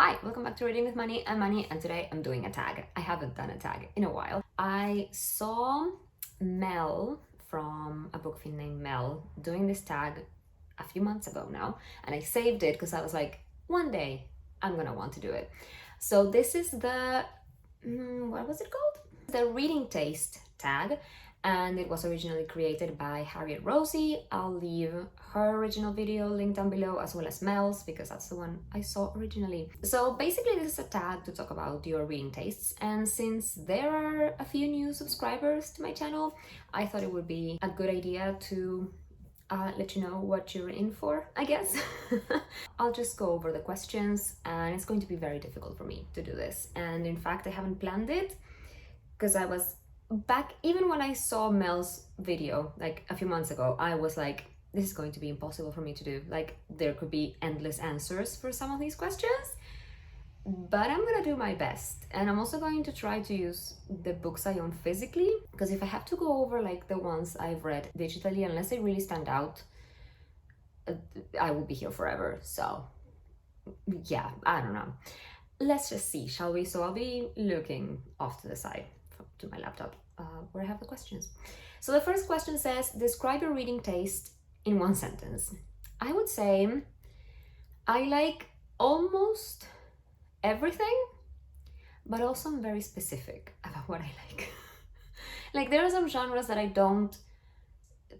Hi, welcome back to Reading with Money. I'm Money, and today I'm doing a tag. I haven't done a tag in a while. I saw Mel from a book fiend named Mel doing this tag a few months ago now, and I saved it because I was like, one day I'm gonna want to do it. So this is the, what was it called? The reading taste tag, and it was originally created by Harriet Rosie. I'll leave her original video linked down below, as well as Mel's, because that's the one I saw originally. So basically this is a tag to talk about your reading tastes, and since there are a few new subscribers to my channel, I thought it would be a good idea to let you know what you're in for, I guess. I'll just go over the questions, and it's going to be very difficult for me to do this. And in fact, I haven't planned it because I was back, even when I saw Mel's video like a few months ago, I was like, this is going to be impossible for me to do. Like, there could be endless answers for some of these questions, but I'm gonna do my best. And I'm also going to try to use the books I own physically, because if I have to go over like the ones I've read digitally, unless they really stand out, I will be here forever. So yeah, I don't know. Let's just see, shall we? So I'll be looking off to the side to my laptop where I have the questions. So the first question says, describe your reading taste in one sentence. I would say I like almost everything, but also I'm very specific about what I like. Like, there are some genres that I don't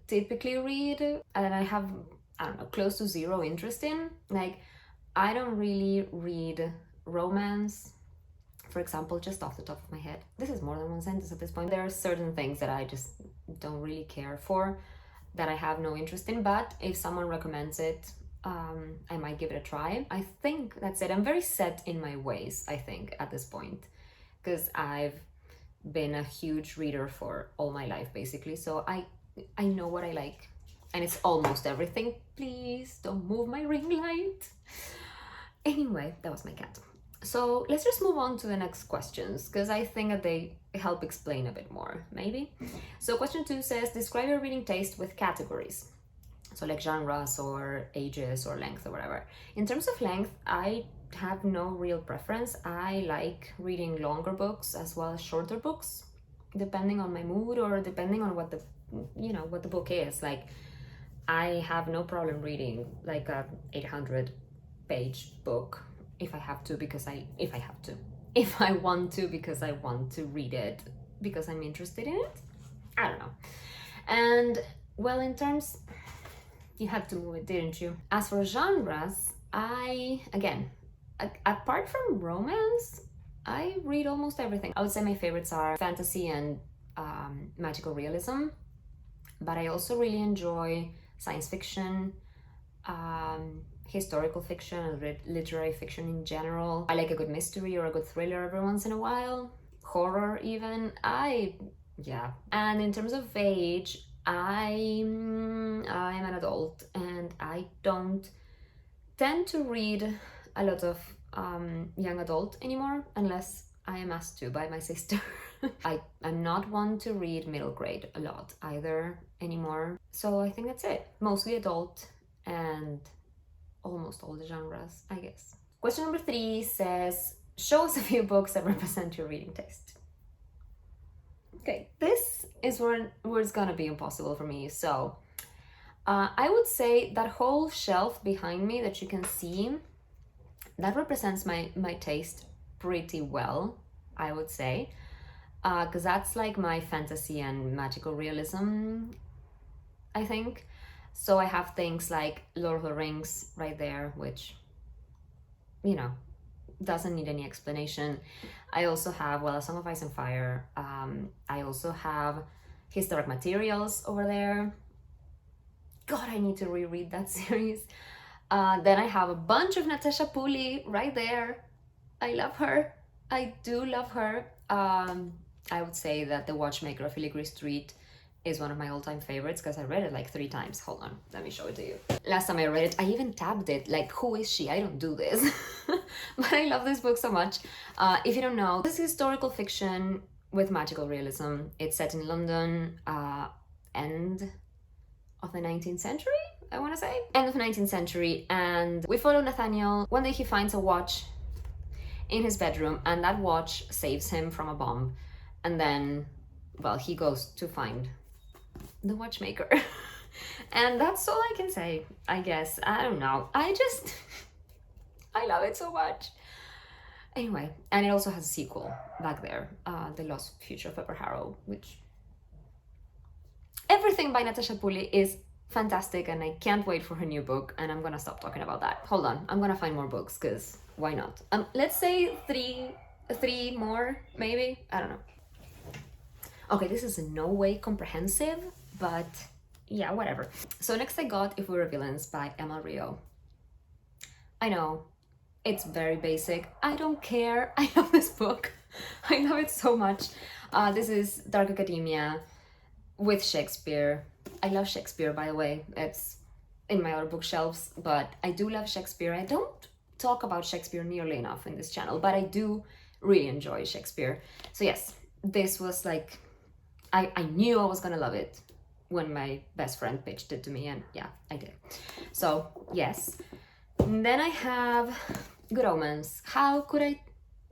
typically read and I have, I don't know, close to zero interest in. Like, I don't really read romance, for example, just off the top of my head. This is more than one sentence at this point. There are certain things that I just don't really care for, that I have no interest in, but if someone recommends it, I might give it a try. I think that's it. I'm very set in my ways, I think, at this point, because I've been a huge reader for all my life, basically. So I know what I like, and it's almost everything. Please don't move my ring light. Anyway, that was my cat. So let's just move on to the next questions, because I think that they help explain a bit more, maybe. So question 2 says, describe your reading taste with categories. So like genres or ages or length or whatever. In terms of length, I have no real preference. I like reading longer books as well as shorter books, depending on my mood or depending on what the, what the book is. Like, I have no problem reading like a 800-page book if I have to, if I want to, because I want to read it, because I'm interested in it. I don't know. And well, in terms, you had to move it, didn't you? As for genres, apart from romance, I read almost everything. I would say my favorites are fantasy and magical realism, but I also really enjoy science fiction, historical fiction, and literary fiction in general. I like a good mystery or a good thriller every once in a while, horror even. And in terms of age, I'm an adult, and I don't tend to read a lot of young adult anymore, unless I am asked to by my sister. I'm not one to read middle grade a lot either anymore. So I think that's it. Mostly adult and almost all the genres, I guess. Question number 3 says, show us a few books that represent your reading taste. Okay, this is where it's gonna be impossible for me. So I would say that whole shelf behind me that you can see, that represents my taste pretty well, I would say, because that's like my fantasy and magical realism, I think. So I have things like Lord of the Rings right there, which, doesn't need any explanation. I also have, A Song of Ice and Fire. I also have Historic Materials over there. God, I need to reread that series. Then I have a bunch of Natasha Pulley right there. I love her. I do love her. I would say that The Watchmaker of Filigree Street is one of my all-time favorites, because I read it like 3 times. Hold on, let me show it to you. Last time I read it, I even tabbed it, like, who is she? I don't do this. But I love this book so much. If you don't know, this is historical fiction with magical realism. It's set in London, end of the 19th century, I want to say. End of the 19th century, and we follow Nathaniel. One day he finds a watch in his bedroom, and that watch saves him from a bomb. And then, well, he goes to find the watchmaker. And that's all I can say, I guess. I don't know. I love it so much. Anyway, and it also has a sequel back there, The Lost Future of Pepper Harrow, which... Everything by Natasha Pulley is fantastic, and I can't wait for her new book, and I'm gonna stop talking about that. Hold on, I'm gonna find more books, because why not? Let's say three more, maybe? I don't know. Okay, this is in no way comprehensive, but yeah, whatever. So next I got If We Were Villains by Emma Rio. I know, it's very basic. I don't care. I love this book. I love it so much. This is Dark Academia with Shakespeare. I love Shakespeare, by the way. It's in my other bookshelves, but I do love Shakespeare. I don't talk about Shakespeare nearly enough in this channel, but I do really enjoy Shakespeare. So yes, this was like, I knew I was gonna love it when my best friend pitched it to me, and yeah, I did. So yes. And then I have Good Omens. How could I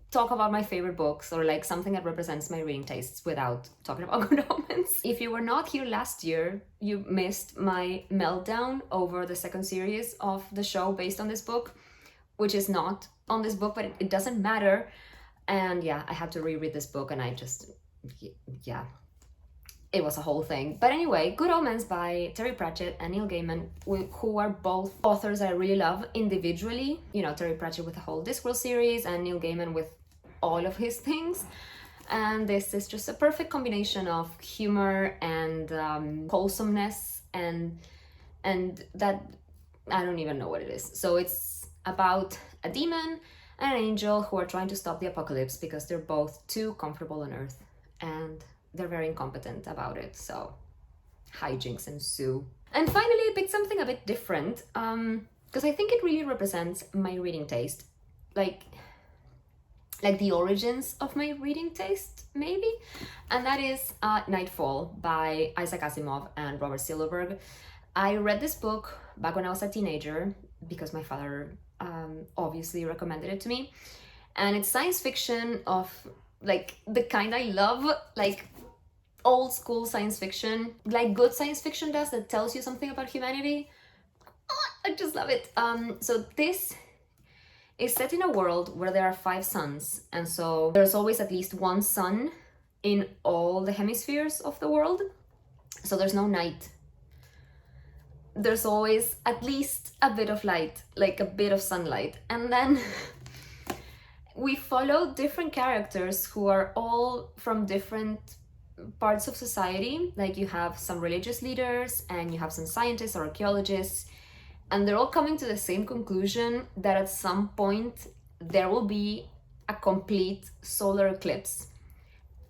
talk about my favorite books or like something that represents my reading tastes without talking about Good Omens? If you were not here last year, you missed my meltdown over the second series of the show based on this book, which is not on this book, but it doesn't matter. And yeah, I had to reread this book, and I just, yeah, it was a whole thing. But anyway, Good Omens by Terry Pratchett and Neil Gaiman, who are both authors I really love individually. You know, Terry Pratchett with the whole Discworld series and Neil Gaiman with all of his things. And this is just a perfect combination of humor and wholesomeness and that, I don't even know what it is. So it's about a demon and an angel who are trying to stop the apocalypse because they're both too comfortable on Earth and they're very incompetent about it, so hijinks ensue. And finally, I picked something a bit different, because I think it really represents my reading taste, like the origins of my reading taste, maybe. And that is Nightfall by Isaac Asimov and Robert Silverberg. I read this book back when I was a teenager because my father obviously recommended it to me, and it's science fiction of like the kind I love, like old school science fiction, like good science fiction does, that tells you something about humanity. I just love it. So this is set in a world where there are 5 suns, and so there's always at least one sun in all the hemispheres of the world. So there's no night. There's always at least a bit of light, like a bit of sunlight. And then we follow different characters who are all from different parts of society. Like you have some religious leaders and you have some scientists or archaeologists, and they're all coming to the same conclusion that at some point there will be a complete solar eclipse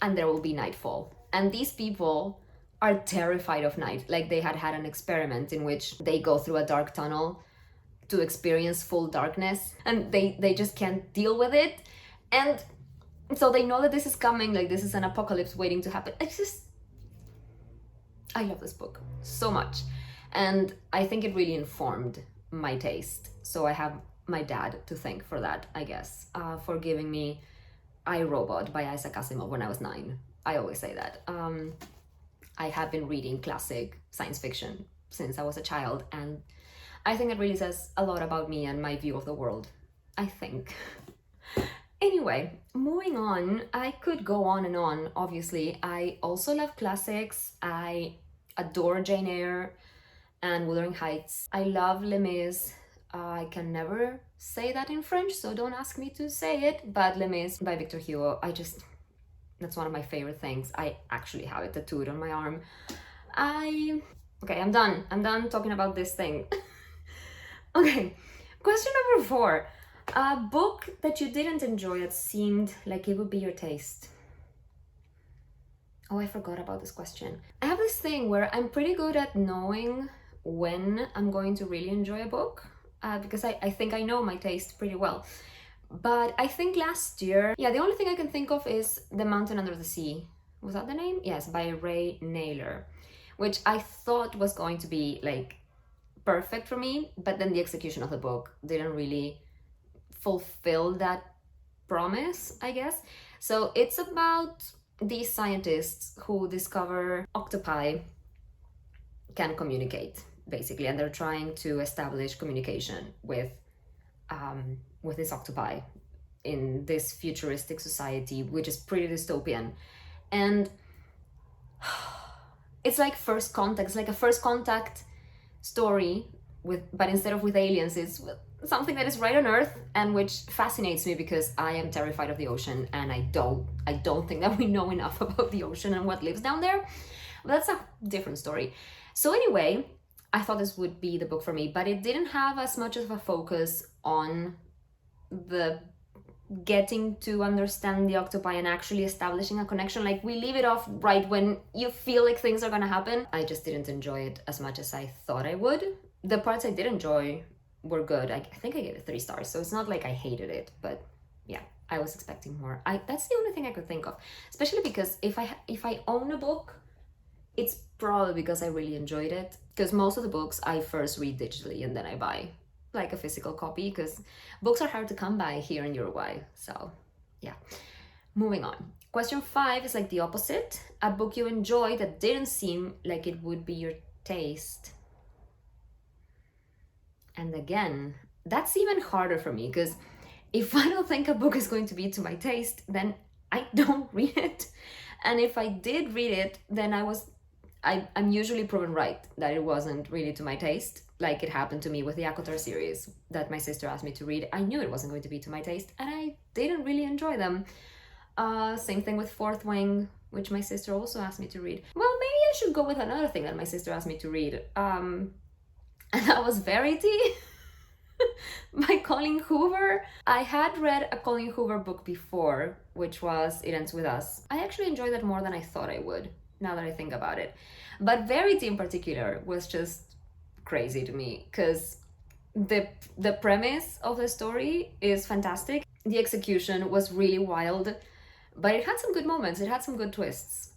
and there will be nightfall. And these people are terrified of night. Like they had an experiment in which they go through a dark tunnel to experience full darkness, and they just can't deal with it. And so they know that this is coming, like this is an apocalypse waiting to happen. I love this book so much, and I think it really informed my taste. So I have my dad to thank for that, I guess, for giving me I, Robot by Isaac Asimov when I was 9. I always say that. I have been reading classic science fiction since I was a child, and I think it really says a lot about me and my view of the world, I think. Anyway, moving on, I could go on and on, obviously. I also love classics. I adore Jane Eyre and Wuthering Heights. I love Les Mis. I can never say that in French, so don't ask me to say it, but Les Mis by Victor Hugo, that's one of my favorite things. I actually have it tattooed on my arm. Okay, I'm done talking about this thing. Okay, question number 4. A book that you didn't enjoy that seemed like it would be your taste. Oh, I forgot about this question. I have this thing where I'm pretty good at knowing when I'm going to really enjoy a book, because I think I know my taste pretty well. But I think last year, yeah, the only thing I can think of is The Mountain Under the Sea. Was that the name? Yes, by Ray Naylor, which I thought was going to be like perfect for me, but then the execution of the book didn't really fulfill that promise, I guess. So it's about these scientists who discover octopi can communicate, basically, and they're trying to establish communication with this octopi in this futuristic society, which is pretty dystopian. And it's like first contact. It's like a first contact story but instead of with aliens, it's with something that is right on Earth, and which fascinates me because I am terrified of the ocean, and I don't think that we know enough about the ocean and what lives down there. But that's a different story. So anyway, I thought this would be the book for me, but it didn't have as much of a focus on the getting to understand the octopi and actually establishing a connection. Like, we leave it off right when you feel like things are gonna happen. I just didn't enjoy it as much as I thought I would. The parts I did enjoy were good. I think I gave it 3 stars, so it's not like I hated it, but yeah, I was expecting more. That's the only thing I could think of, especially because if I own a book, it's probably because I really enjoyed it, because most of the books I first read digitally and then I buy like a physical copy, because books are hard to come by here in Uruguay. So yeah, moving on. Question 5 is like the opposite. A book you enjoyed that didn't seem like it would be your taste. And again, that's even harder for me, because if I don't think a book is going to be to my taste, then I don't read it. And if I did read it, then I'm usually proven right that it wasn't really to my taste. Like it happened to me with the ACOTAR series that my sister asked me to read. I knew it wasn't going to be to my taste, and I didn't really enjoy them. Same thing with Fourth Wing, which my sister also asked me to read. Well, maybe I should go with another thing that my sister asked me to read. And that was Verity by Colleen Hoover. I had read a Colleen Hoover book before, which was It Ends With Us. I actually enjoyed that more than I thought I would, now that I think about it. But Verity in particular was just crazy to me, because the premise of the story is fantastic. The execution was really wild, but it had some good moments. It had some good twists.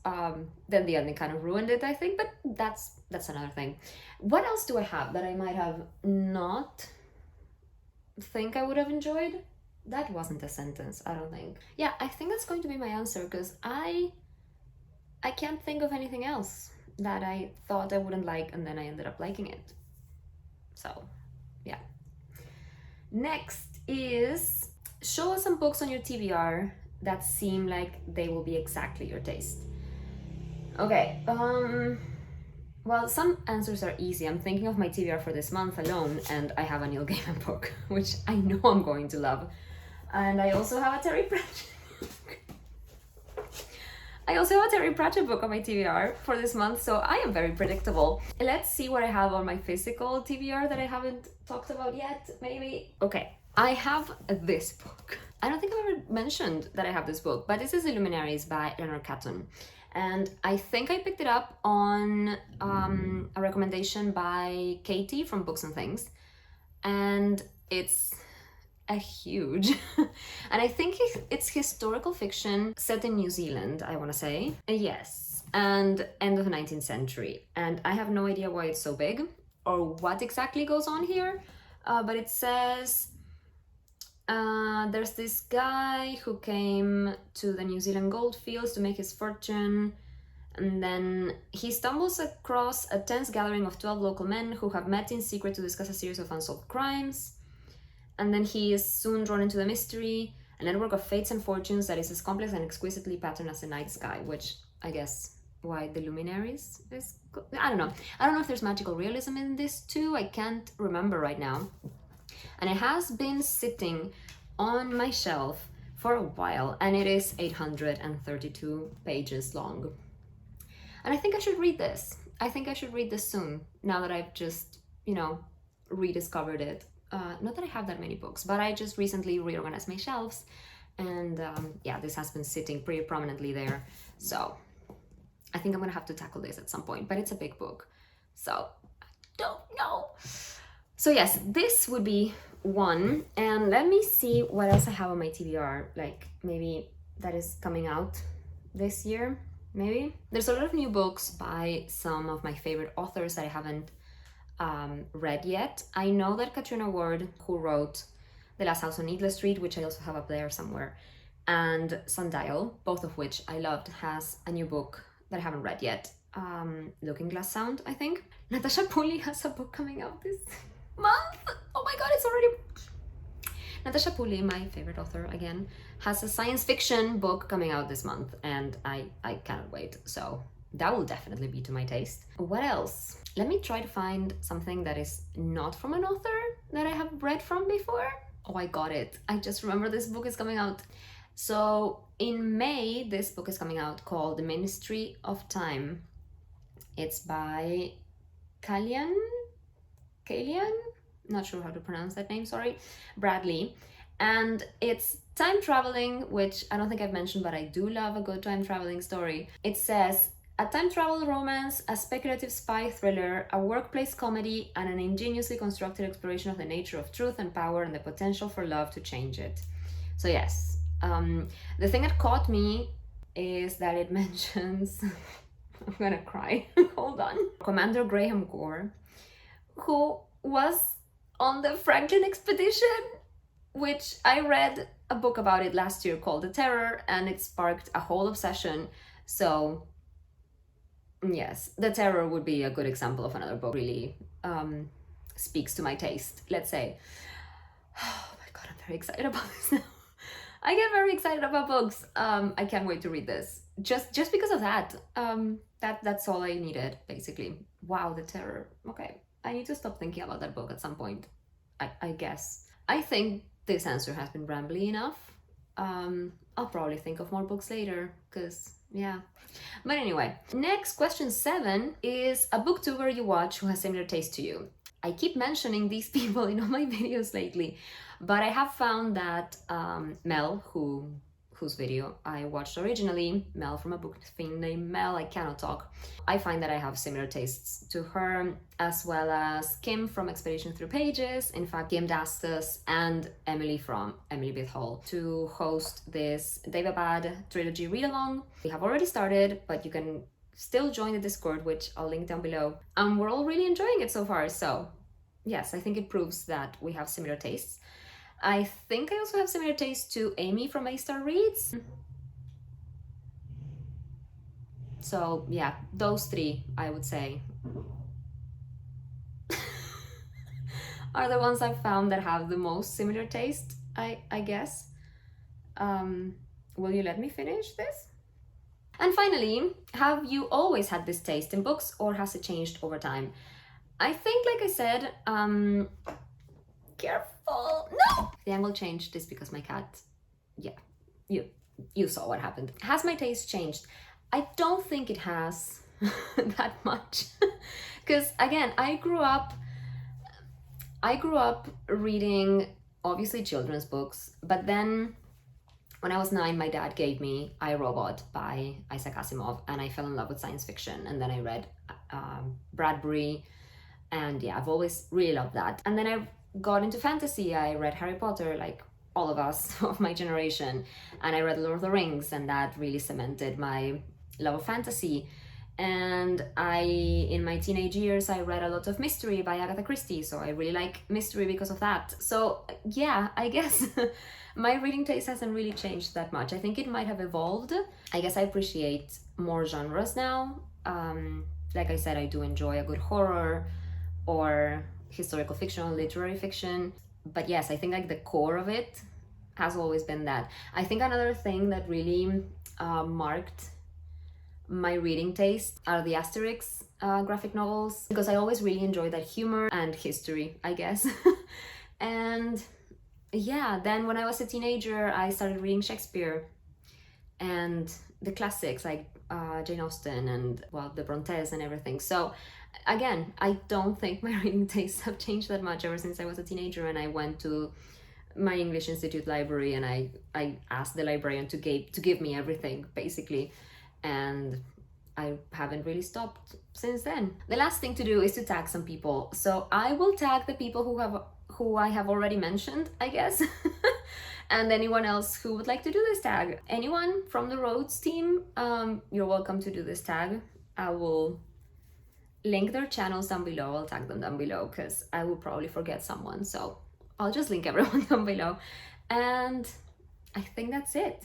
Then the ending kind of ruined it, I think, but that's another thing. What else do I have that I might have not think I would have enjoyed? That wasn't a sentence, I don't think. Yeah, I think that's going to be my answer, because I can't think of anything else that I thought I wouldn't like and then I ended up liking it. So, yeah. Next is, show us some books on your TBR that seem like they will be exactly your taste. Okay, well, some answers are easy. I'm thinking of my TBR for this month alone, and I have a Neil Gaiman book, which I know I'm going to love. And I also have a Terry Pratchett book. I also have a Terry Pratchett book on my TBR for this month, so I am very predictable. Let's see what I have on my physical TBR that I haven't talked about yet, maybe. Okay, I have this book. I don't think I've ever mentioned that I have this book, but this is Illuminaries by Eleanor Catton. And I think I picked it up on a recommendation by Katie from Books and Things. And it's a huge and I think it's historical fiction set in New Zealand, I want to say. Yes, and end of the 19th century. And I have no idea why it's so big or what exactly goes on here, but it says there's this guy who came to the New Zealand goldfields to make his fortune, and then he stumbles across a tense gathering of 12 local men who have met in secret to discuss a series of unsolved crimes. And then he is soon drawn into the mystery, a network of fates and fortunes that is as complex and exquisitely patterned as the night sky, which I guess why the Luminaries is... I don't know if there's magical realism in this too. I can't remember right now. And it has been sitting on my shelf for a while, and it is 832 pages long. And I think I should read this. I think I should read this soon, now that I've just, rediscovered it. Not that I have that many books, but I just recently reorganized my shelves, and yeah, this has been sitting pretty prominently there. So I think I'm gonna have to tackle this at some point, but it's a big book, so I don't know. So yes, this would be one. And let me see what else I have on my TBR, like maybe that is coming out this year, maybe. There's a lot of new books by some of my favorite authors that I haven't read yet. I know that Katrina Ward, who wrote The Last House on Needless Street, which I also have up there somewhere, and Sundial, both of which I loved, has a new book that I haven't read yet. Looking Glass Sound, I think. Natasha Pulley has a book coming out this month. Oh my god, it's already... Natasha Pulley, my favorite author again, has a science fiction book coming out this month, and I cannot wait. So that will definitely be to my taste. What else? Let me try to find something that is not from an author that I have read from before. Oh, I got it. I just remember this book is coming out. So in May, this book is coming out called The Ministry of Time. It's by Kalian? Not sure how to pronounce that name, sorry. Bradley. And it's time traveling, which I don't think I've mentioned, but I do love a good time traveling story. It says, a time travel romance, a speculative spy thriller, a workplace comedy, and an ingeniously constructed exploration of the nature of truth and power and the potential for love to change it. So yes, the thing that caught me is that it mentions, I'm gonna cry, hold on, Commander Graham Gore, who was on the Franklin expedition, which I read a book about it last year called The Terror, and it sparked a whole obsession. So yes, The Terror would be a good example of another book really speaks to my taste, let's say. Oh my god, I'm very excited about this now. I get very excited about books. I can't wait to read this. Just because of that. That's all I needed, basically. Wow, The Terror. Okay, I need to stop thinking about that book at some point, I guess. I think this answer has been rambly enough. I'll probably think of more books later, because, yeah. But anyway, next question 7 is a booktuber you watch who has similar taste to you. I keep mentioning these people in all my videos lately, but I have found that Mel, whose video I watched originally, Mel from a book fiend named Mel, I Cannot Talk, I find that I have similar tastes to her, as well as Kim from Expedition Through Pages. In fact, Kim asked us and Emily from Emily Bith Hall to host this Daevabad trilogy read-along. We have already started, but you can still join the Discord, which I'll link down below. And we're all really enjoying it so far, so yes, I think it proves that we have similar tastes. I think I also have similar taste to Amy from A-Star Reads. So yeah, those 3, I would say, are the ones I've found that have the most similar taste, I guess. Will you let me finish this? And finally, have you always had this taste in books, or has it changed over time? I think, like I said, careful, no! The angle changed is because my cat, yeah, you saw what happened. Has my taste changed? I don't think it has that much. Because again, I grew up reading, obviously, children's books, but then when I was 9, my dad gave me I, Robot by Isaac Asimov, and I fell in love with science fiction, and then I read Bradbury, and yeah, I've always really loved that. And then I got into fantasy. I read Harry Potter, like all of us of my generation, and I read Lord of the Rings, and that really cemented my love of fantasy. And in my teenage years, I read a lot of mystery by Agatha Christie, so I really like mystery because of that. So yeah, I guess my reading taste hasn't really changed that much. I think it might have evolved. I guess I appreciate more genres now. Like I said, I do enjoy a good horror or historical fiction or literary fiction. But yes, I think like the core of it has always been that. I think another thing that really marked my reading taste are the Asterix graphic novels, because I always really enjoy that humor and history, I guess. And yeah, then when I was a teenager, I started reading Shakespeare and the classics like Jane Austen and, well, the Brontes and everything. So again, I don't think my reading tastes have changed that much ever since I was a teenager and I went to my English Institute library and I asked the librarian to give me everything, basically. And I haven't really stopped since then. The last thing to do is to tag some people. So I will tag the people who I have already mentioned, I guess. And anyone else who would like to do this tag. Anyone from the Rhodes team, you're welcome to do this tag. I will link their channels down below. I'll tag them down below because I will probably forget someone. So I'll just link everyone down below. And I think that's it,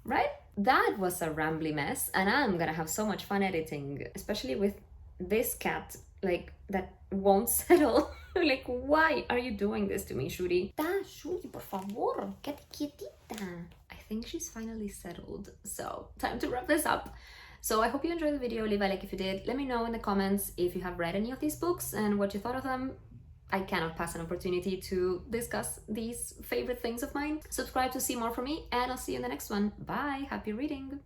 right? That was a rambly mess, and I'm gonna have so much fun editing, especially with this cat, like, that won't settle. Like, why are you doing this to me, Shuri? Shuri, por favor, quédate quietita. I think she's finally settled, so time to wrap this up. So I hope you enjoyed the video. Leave a like if you did. Let me know in the comments if you have read any of these books and what you thought of them. I cannot pass an opportunity to discuss these favorite things of mine. Subscribe to see more from me, and I'll see you in the next one. Bye! Happy reading!